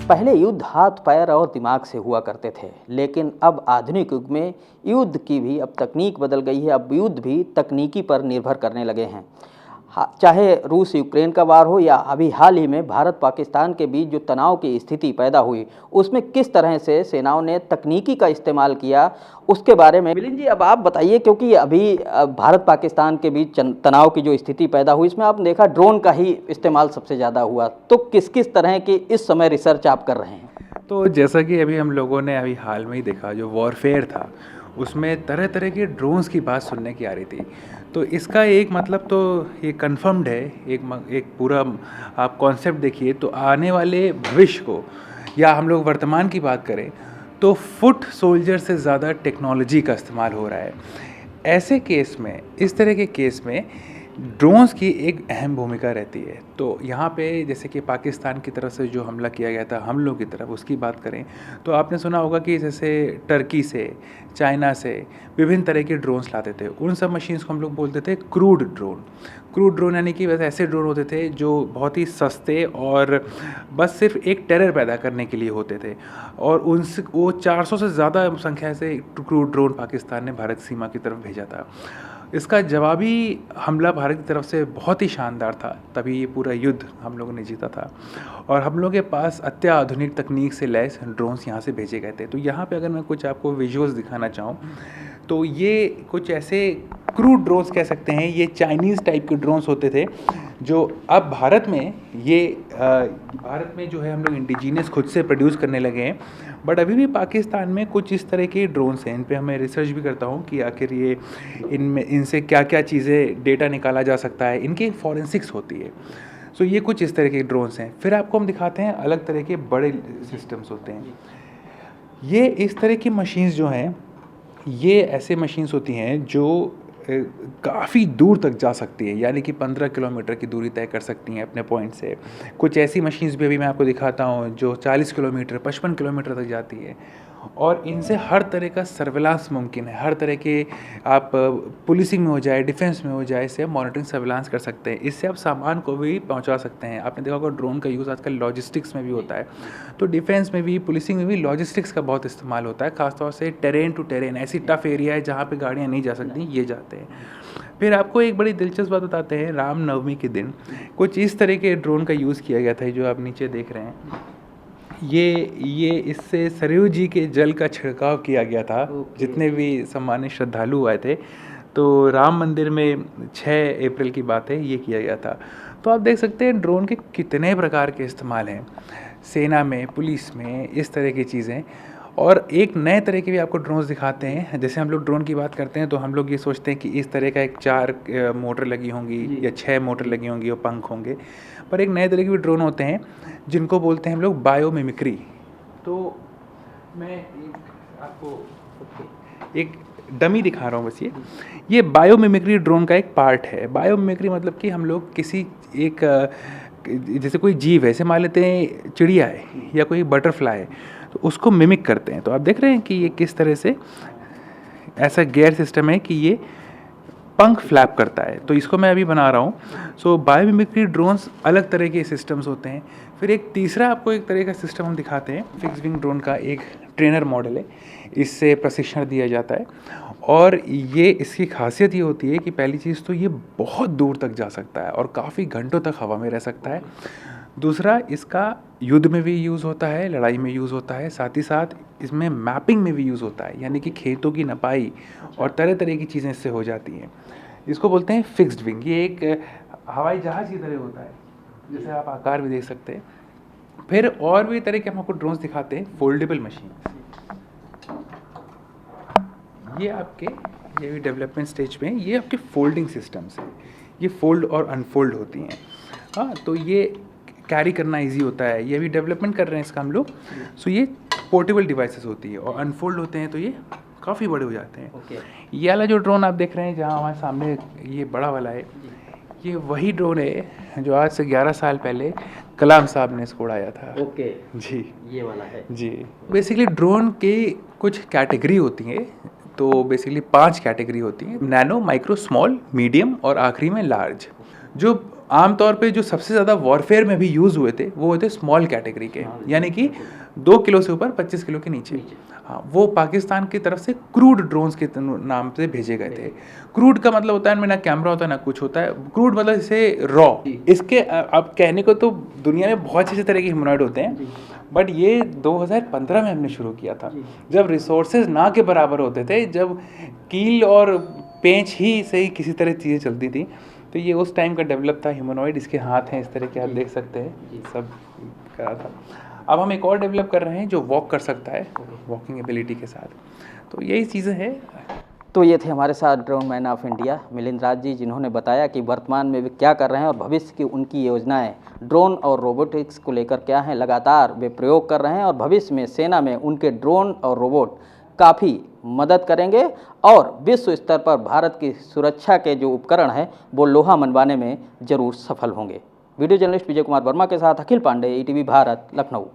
पहले युद्ध हाथ पैर और दिमाग से हुआ करते थे, लेकिन अब आधुनिक युग में युद्ध की भी अब तकनीक बदल गई है। अब युद्ध भी तकनीकी पर निर्भर करने लगे हैं। चाहे रूस यूक्रेन का वार हो या अभी हाल ही में भारत पाकिस्तान के बीच जो तनाव की स्थिति पैदा हुई, उसमें किस तरह से सेनाओं ने तकनीकी का इस्तेमाल किया, उसके बारे में मिलिंद जी अब आप बताइए। क्योंकि अभी भारत पाकिस्तान के बीच तनाव की जो स्थिति पैदा हुई, इसमें आपने देखा ड्रोन का ही इस्तेमाल सबसे ज़्यादा हुआ। तो किस किस तरह की इस समय रिसर्च आप कर रहे हैं? तो जैसा कि अभी हम लोगों ने अभी हाल में ही देखा, जो वॉरफेयर था उसमें तरह तरह के ड्रोन्स की बात सुनने की आ रही थी। तो इसका एक मतलब तो ये कंफर्म्ड है, एक पूरा आप कॉन्सेप्ट देखिए तो आने वाले भविष्य को, या हम लोग वर्तमान की बात करें तो फुट सोल्जर से ज़्यादा टेक्नोलॉजी का इस्तेमाल हो रहा है। ऐसे केस में, इस तरह के केस में ड्रोन्स की एक अहम भूमिका रहती है। तो यहाँ पे जैसे कि पाकिस्तान की तरफ से जो हमला किया गया था हम लोग की तरफ, उसकी बात करें तो आपने सुना होगा कि जैसे टर्की से, चाइना से विभिन्न तरह के ड्रोन्स लाते थे। उन सब मशीन्स को हम लोग बोलते थे क्रूड ड्रोन। क्रूड ड्रोन यानी कि वैसे ऐसे ड्रोन होते थे जो बहुत ही सस्ते और बस सिर्फ एक टेरर पैदा करने के लिए होते थे। और उनसे वो 400 से ज़्यादा संख्या से क्रूड ड्रोन पाकिस्तान ने भारत सीमा की तरफ भेजा था। इसका जवाबी हमला भारत की तरफ से बहुत ही शानदार था, तभी ये पूरा युद्ध हम लोगों ने जीता था। और हम लोगों के पास अत्याधुनिक तकनीक से लैस ड्रोन्स यहाँ से भेजे गए थे। तो यहाँ पे अगर मैं कुछ आपको विजुअल्स दिखाना चाहूँ तो ये कुछ ऐसे क्रूड ड्रोन्स कह सकते हैं। ये चाइनीज़ टाइप के ड्रोन्स होते थे जो अब भारत में जो है हम लोग इंडिजीनियस खुद से प्रोड्यूस करने लगे हैं। बट अभी भी पाकिस्तान में कुछ इस तरह के ड्रोन्स हैं। इन पे हमें रिसर्च भी करता हूँ कि आखिर ये इनसे क्या क्या चीज़ें डेटा निकाला जा सकता है, इनकी फॉरेंसिक्स होती है। सो ये कुछ इस तरह के ड्रोन्स हैं। फिर आपको हम दिखाते हैं अलग तरह के बड़े सिस्टम्स होते हैं। ये इस तरह की मशीन्स जो हैं, ये ऐसे मशीन्स होती हैं जो काफ़ी दूर तक जा सकती है, यानी कि 15 किलोमीटर की दूरी तय कर सकती हैं अपने पॉइंट से। कुछ ऐसी मशीन्स भी अभी मैं आपको दिखाता हूँ जो 40 किलोमीटर 55 किलोमीटर तक जाती है। और इनसे हर तरह का सर्विलांस मुमकिन है। हर तरह के आप पुलिसिंग में हो जाए, डिफेंस में हो जाए, इससे आप मॉनिटरिंग सर्विलांस कर सकते हैं। इससे आप सामान को भी पहुंचा सकते हैं। आपने देखा होगा ड्रोन का यूज़ आजकल लॉजिस्टिक्स में भी होता है। तो डिफेंस में भी, पुलिसिंग में भी लॉजिस्टिक्स का बहुत इस्तेमाल होता है। खासतौर से टेरेन टू टेरेन, ऐसी टफ एरिया है जहाँ पर गाड़ियाँ नहीं जा सकती, ये जाते हैं। फिर आपको एक बड़ी दिलचस्प बात बताते हैं। रामनवमी के दिन कुछ इस तरह के ड्रोन का यूज़ किया गया था जो आप नीचे देख रहे हैं। ये इससे सरयू जी के जल का छिड़काव किया गया था। जितने भी सम्मानित श्रद्धालु आए थे, तो राम मंदिर में 6 अप्रैल की बात है, ये किया गया था। तो आप देख सकते हैं ड्रोन के कितने प्रकार के इस्तेमाल हैं, सेना में, पुलिस में, इस तरह की चीज़ें। और एक नए तरह के भी आपको ड्रोन्स दिखाते हैं। जैसे हम लोग ड्रोन की बात करते हैं तो हम लोग ये सोचते हैं कि इस तरह का एक 4 मोटर लगी होंगी या 6 मोटर लगी होंगी और पंख होंगे। पर एक नए तरह के भी ड्रोन होते हैं जिनको बोलते हैं हम लोग बायोमिमिक्री। तो मैं आपको एक डमी दिखा रहा हूँ बस। ये बायोमिमिक्री ड्रोन का एक पार्ट है। बायोमिमिक्री मतलब कि हम लोग किसी एक जैसे कोई जीव है, ऐसे मान लेते हैं चिड़िया है या कोई बटरफ्लाई है, तो उसको मिमिक करते हैं। तो आप देख रहे हैं कि ये किस तरह से ऐसा गियर सिस्टम है कि ये पंख फ्लैप करता है। तो इसको मैं अभी बना रहा हूँ। सो बायोमिमिक्री ड्रोन्स अलग तरह के सिस्टम्स होते हैं। फिर एक तीसरा आपको एक तरह का सिस्टम हम दिखाते हैं। फिक्स विंग ड्रोन का एक ट्रेनर मॉडल है, इससे प्रशिक्षण दिया जाता है। और ये इसकी खासियत ये होती है कि पहली चीज़ तो ये बहुत दूर तक जा सकता है और काफ़ी घंटों तक हवा में रह सकता है। दूसरा, इसका युद्ध में भी यूज़ होता है, लड़ाई में यूज़ होता है, साथ ही साथ इसमें मैपिंग में भी यूज़ होता है, यानी कि खेतों की नपाई और तरह तरह की चीज़ें इससे हो जाती हैं। इसको बोलते हैं फिक्स्ड विंग। ये एक हवाई जहाज़ की तरह होता है, जैसे आप आकार भी देख सकते हैं। फिर और भी तरह के हम आपको ड्रोन्स दिखाते हैं। फोल्डेबल मशीन, ये भी डेवलपमेंट स्टेज में। ये आपके फोल्डिंग सिस्टम्स हैं, ये फोल्ड और अनफोल्ड होती हैं। हाँ, तो ये कैरी करना इजी होता है। ये भी डेवलपमेंट कर रहे हैं इसका हम लोग। सो ये पोर्टेबल डिवाइसेस होती है और अनफोल्ड होते हैं तो ये काफ़ी बड़े हो जाते हैं। ये वाला जो ड्रोन आप देख रहे हैं जहाँ हमारे सामने ये बड़ा वाला है, ये वही ड्रोन है जो आज से 11 साल पहले कलाम साहब ने इसको उड़ाया था। जी, ये वाला है जी। बेसिकली ड्रोन के कुछ कैटेगरी होती हैं। तो बेसिकली 5 कैटेगरी होती हैं: नैनो, माइक्रो, स्मॉल, मीडियम और आखिरी में लार्ज। जो आमतौर पे जो सबसे ज़्यादा वॉरफेयर में भी यूज़ हुए थे वो हुए थे स्मॉल कैटेगरी के, यानी कि 2 किलो से ऊपर 25 किलो के नीचे। हाँ, वो पाकिस्तान की तरफ से क्रूड ड्रोन्स के नाम से भेजे गए थे। क्रूड का मतलब होता है इनमें ना कैमरा होता है ना कुछ होता है, क्रूड मतलब जैसे रॉ। इसके अब कहने को तो दुनिया में बहुत अच्छे तरह के ह्यूमनॉइड होते हैं, बट ये 2015 में हमने शुरू किया था, जब रिसोर्सेज ना के बराबर होते थे, जब कील और पेंच ही से ही किसी तरह चीज़ें चलती थी। तो ये उस टाइम का डेवलप था ह्यूमनॉइड। इसके हाथ हैं इस तरह के, आप देख सकते हैं, सब करा था। अब हम एक और डेवलप कर रहे हैं जो वॉक कर सकता है, वॉकिंग एबिलिटी के साथ। तो यही चीज़ें हैं। तो ये थे हमारे साथ drone man of India Milind Raj ji, जिन्होंने बताया कि वर्तमान में वे क्या कर रहे हैं और भविष्य की उनकी योजनाएं ड्रोन और रोबोटिक्स को लेकर क्या हैं। लगातार वे प्रयोग कर रहे हैं और भविष्य में सेना में उनके ड्रोन और रोबोट काफ़ी मदद करेंगे और विश्व स्तर पर भारत की सुरक्षा के जो उपकरण हैं वो लोहा मनवाने में ज़रूर सफल होंगे। वीडियो जर्नलिस्ट विजय कुमार वर्मा के साथ अखिल पांडे, ईटीवी भारत, लखनऊ।